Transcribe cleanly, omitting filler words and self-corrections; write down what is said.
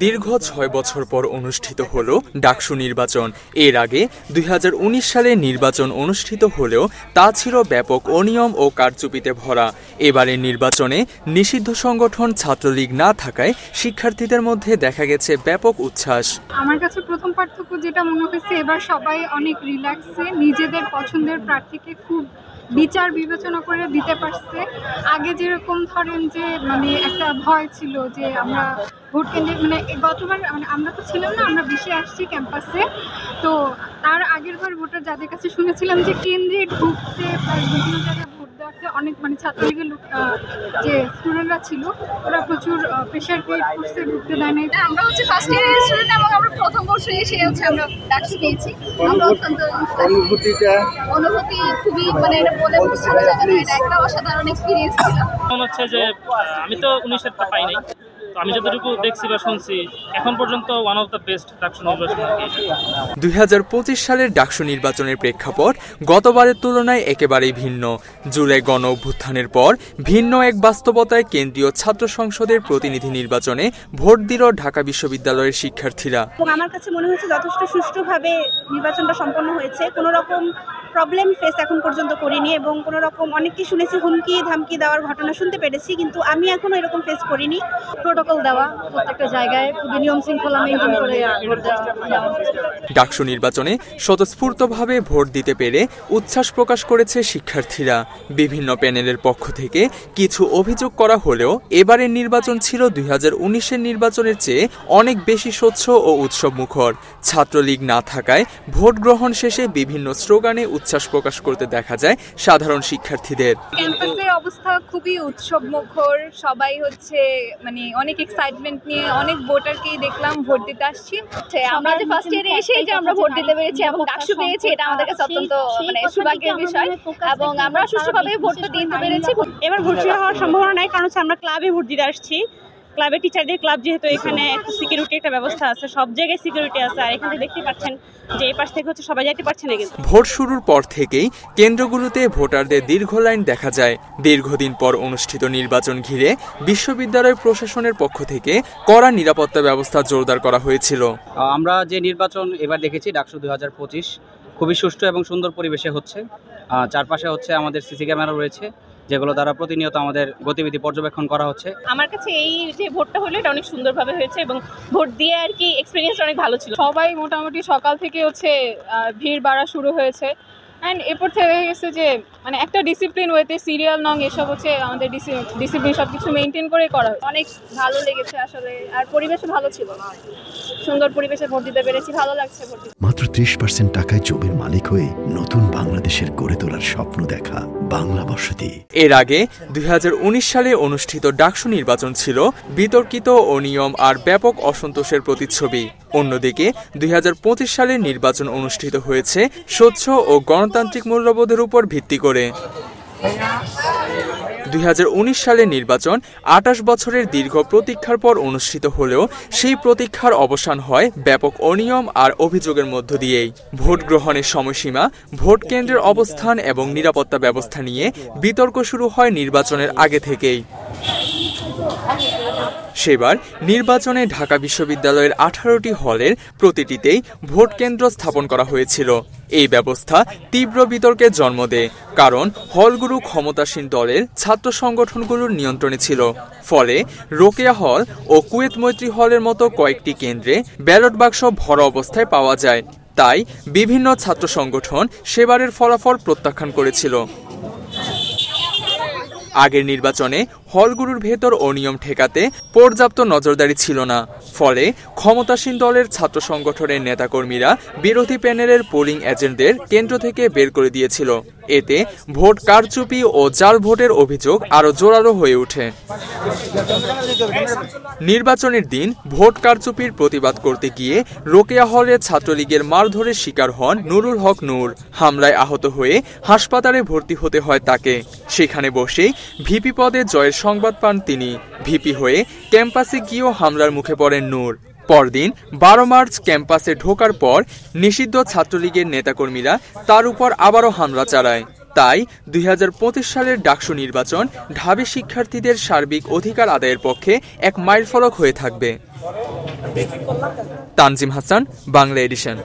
দীর্ঘ ৬ বছর পর অনুষ্ঠিত হল ডাকসু নির্বাচন। এর আগে ২০১৯ সালে নির্বাচন অনুষ্ঠিত হলেও তা ছিল ব্যাপক অনিয়ম ও কারচুপিতে ভরা। এবারের নির্বাচনে নিষিদ্ধ সংগঠন ছাত্রলীগ না থাকায় শিক্ষার্থীদের মধ্যে দেখা গেছে ব্যাপক উচ্ছ্বাস। আমার কাছে প্রথম পার্থক্য যেটা মনে হয়েছে, এবার সবাই অনেক রিল্যাক্সে নিজেদের পছন্দের প্রার্থীকে খুব বিচার বিবেচনা করে দিতে পারছে। আগে যেরকম ধরেন যে একটা ভয় ছিল যে আমরা ভোট কেন্দ্রে গতবার আমরা তো ছিলাম না, আমরা বেশি আসছি ক্যাম্পাসে, তো তার আগের বার ভোটার যাদের কাছে শুনেছিলাম যে কেন্দ্রে ঢুকতে বিভিন্ন জায়গায় ভোট দেওয়াতে অনেক ছাত্রলীগের লোক যে স্টুডেন্টরা ছিল ওরা প্রচুর প্রেশার ক্রিয়েট করছে, ঢুকতে দেয় নাই। আমরা ফার্স্ট ইয়ারের স্টুডেন্ট এবং আমরা প্রথম বর্ষে এসে আমরা ডাকসু পেয়েছি। আমরা অত্যন্ত অনুভূতি খুবই এটা বলে বোঝানো যাবে না, এটা একটা অসাধারণ এক্সপিরিয়েন্স ছিল। মনে হচ্ছে যে আমি তো 19-এরটা পাই নাই, তো আমি যতটুকু দেখছি বা শুনছি এখন পর্যন্ত one of the best DUCSU নির্বাচন। ২০২৫ সালের ডাকসু নির্বাচনের প্রেক্ষাপট গতবারের তুলনায় একেবারেই ভিন্ন। জুলাই গণ অভ্যুত্থানের পর ভিন্ন এক বাস্তবতায় কেন্দ্রীয় ছাত্র সংসদের প্রতিনিধি নির্বাচনে ভোট দিল ঢাকা বিশ্ববিদ্যালয়ের শিক্ষার্থীরা। আমার কাছে মনে হচ্ছে যথেষ্ট সুষ্ঠুভাবে নির্বাচনটা সম্পন্ন হয়েছে। কোনো রকম প্রবলেম ফেস এখন পর্যন্ত করিনি এবং কোনো রকম অনেককে শুনেছি হুমকি ধামকি দেওয়ার ঘটনা শুনতে পেরেছি, কিন্তু আমি এখনো এরকম ফেস করিনি। প্রোটোকল দেওয়া প্রত্যেকটা জায়গায় খুবই নিয়ম শৃঙ্খলা মেনটেন করে ভোট দেওয়া। ডাকসু নির্বাচনে স্বতঃস্ফূর্তভাবে ভোট দিতে পেরে উচ্ছ্বাস প্রকাশ করেছে শিক্ষার্থীরা। বিভিন্ন প্যানেলের পক্ষ থেকে কিছু অভিযোগ করা হলেও এবারের নির্বাচন ছিল ২০১৯-এর নির্বাচনের চেয়ে অনেক বেশি স্বচ্ছ ও উৎসবমুখর। ছাত্রলীগ না থাকায় ভোট গ্রহণ শেষে বিভিন্ন স্লোগানে উচ্ছ্বাস প্রকাশ করতে দেখা যায় সাধারণ শিক্ষার্থীদের। ক্যাম্পাসের অবস্থা খুবই উৎসবমুখর, সবাই অনেক এক্সাইটমেন্ট নিয়ে অনেক ভোটারকেই দেখলাম ভোট দিতে আসছি। আমরা যে ফার্স্ট ইয়ারে এসে যে আমরা ভোট দিতে পেরেছি এবং ডাকসু পেয়েছি, এটা আমাদের কাছে অত্যন্ত সৌভাগ্যের বিষয় এবং আমরা সুষ্ঠুভাবে ভোটটা দিতে পেরেছি। এবার ভোট শুরু হওয়ার সম্ভাবনা নাই, কারণ আমরা ক্লাবে ভোট দিতে আসছি। ক্লাবের টিচারদের ক্লাব, যেহেতু এখানে সিকিউরিটি একটা ব্যবস্থা আছে, সব জায়গায় সিকিউরিটি আছে। আর এখানে দেখতে পাচ্ছেন যে এই পাশ থেকে সবাই যেতে পারছে না। কিন্তু ভোট শুরুর পর থেকেই কেন্দ্রগুলোতে ভোটারদের দীর্ঘ লাইন দেখা যায়। দীর্ঘদিন পর অনুষ্ঠিত নির্বাচন ঘিরে বিশ্ববিদ্যালয় প্রশাসনের পক্ষ থেকে কড়া নিরাপত্তা ব্যবস্থা জোরদার করা হয়েছিল। আমরা যে নির্বাচন এবার দেখেছি ডাকসু ২০২৫ খুবই সুষ্ঠু এবং সুন্দর পরিবেশে হচ্ছে। চারপাশে আমাদের সিসি ক্যামেরা রয়েছে, যেগুলো দ্বারা প্রতিনিয়ত আমাদের গতিবিধি পর্যবেক্ষণ করা হচ্ছে। আমার কাছে এই যে ভোটটা হলো এটা অনেক সুন্দরভাবে হয়েছে এবং ভোট দিয়ে এক্সপিরিয়েন্স অনেক ভালো ছিল। সবাই মোটামুটি সকাল থেকে ভিড় বাড়া শুরু হয়েছে। অ্যান্ড এরপর থেকে গেছে যে একটা ডিসিপ্লিন ওয়েতে সিরিয়াল নং এসব আমাদের ডিসিপ্লিন সব কিছু মেনটেন করে করা হয়েছে। অনেক ভালো লেগেছে আসলে, আর পরিবেশও ভালো ছিল, সুন্দর পরিবেশে ভোট দিতে পেরেছি, ভালো লাগছে ভোট দিতে। মাত্র ৩০% টাকায় জমির মালিক হয়ে নতুন বাংলাদেশের গড়ে তোলার স্বপ্ন দেখা বাংলা বসতি। এর আগে ২০১৯ সালে অনুষ্ঠিত ডাকসু নির্বাচন ছিল বিতর্কিত অনিয়ম আর ব্যাপক অসন্তোষের প্রতিচ্ছবি। অন্যদিকে ২০২৫ সালের নির্বাচন অনুষ্ঠিত হয়েছে স্বচ্ছ ও গণতান্ত্রিক মূল্যবোধের উপর ভিত্তি করে। ২০১৯ সালের নির্বাচন ২৮ বছরের দীর্ঘ প্রতীক্ষার পর অনুষ্ঠিত হলেও সেই প্রতীক্ষার অবসান হয় ব্যাপক অনিয়ম আর অভিযোগের মধ্য দিয়েই। ভোট গ্রহণের সময়সীমা, ভোট কেন্দ্রের অবস্থান এবং নিরাপত্তা ব্যবস্থা নিয়ে বিতর্ক শুরু হয় নির্বাচনের আগে থেকেই। সেবার নির্বাচনে ঢাকা বিশ্ববিদ্যালয়ের ১৮টি হলের প্রতিটিতেই ভোট কেন্দ্র স্থাপন করা হয়েছিল। এই ব্যবস্থা তীব্র বিতর্কের জন্ম দেয়, কারণ হলগুলো ক্ষমতাসীন দলের ছাত্র সংগঠনগুলোর নিয়ন্ত্রণে ছিল। ফলে রোকেয়া হল ও কুয়েত মৈত্রী হলের মতো কয়েকটি কেন্দ্রে ব্যালট বাক্স ভরা অবস্থায় পাওয়া যায়। তাই বিভিন্ন ছাত্র সংগঠন সেবারের ফলাফল প্রত্যাখ্যান করেছিল। আগের নির্বাচনে হলগুলোর ভেতর অনিয়ম ঠেকাতে পর্যাপ্ত নজরদারি ছিল না। ফলে ক্ষমতাসীন দলের ছাত্র সংগঠনের নেতাকর্মীরা বিরোধী প্যানেলের পোলিং এজেন্টদের কেন্দ্র থেকে বের করে দিয়েছিল। এতে ভোট কারচুপি ও জাল ভোটের অভিযোগ আরও জোরালো হয়ে ওঠে। নির্বাচনের দিন ভোট কারচুপির প্রতিবাদ করতে গিয়ে রোকেয়া হলে ছাত্রলীগের মারধরের শিকার হন নুরুল হক নূর। হামলায় আহত হয়ে হাসপাতালে ভর্তি হতে হয় তাকে। সেখানে বসেই ভিপি পদে জয়ের সংবাদ পান তিনি। ভিপি হয়ে ক্যাম্পাসে গিয়েও হামলার মুখে পড়েন নূর। পরদিন ১২ মার্চ ক্যাম্পাসে ঢোকার পর নিষিদ্ধ ছাত্রলীগের নেতাকর্মীরা তার উপর আবারও হামলা চালায়। তাই 2025 সালের ডাকসু নির্বাচন ঢাবি শিক্ষার্থীদের সার্বিক অধিকার আদায়ের পক্ষে এক মাইলফলক হয়ে থাকবে। তানজিম হাসান, বাংলা এডিশন।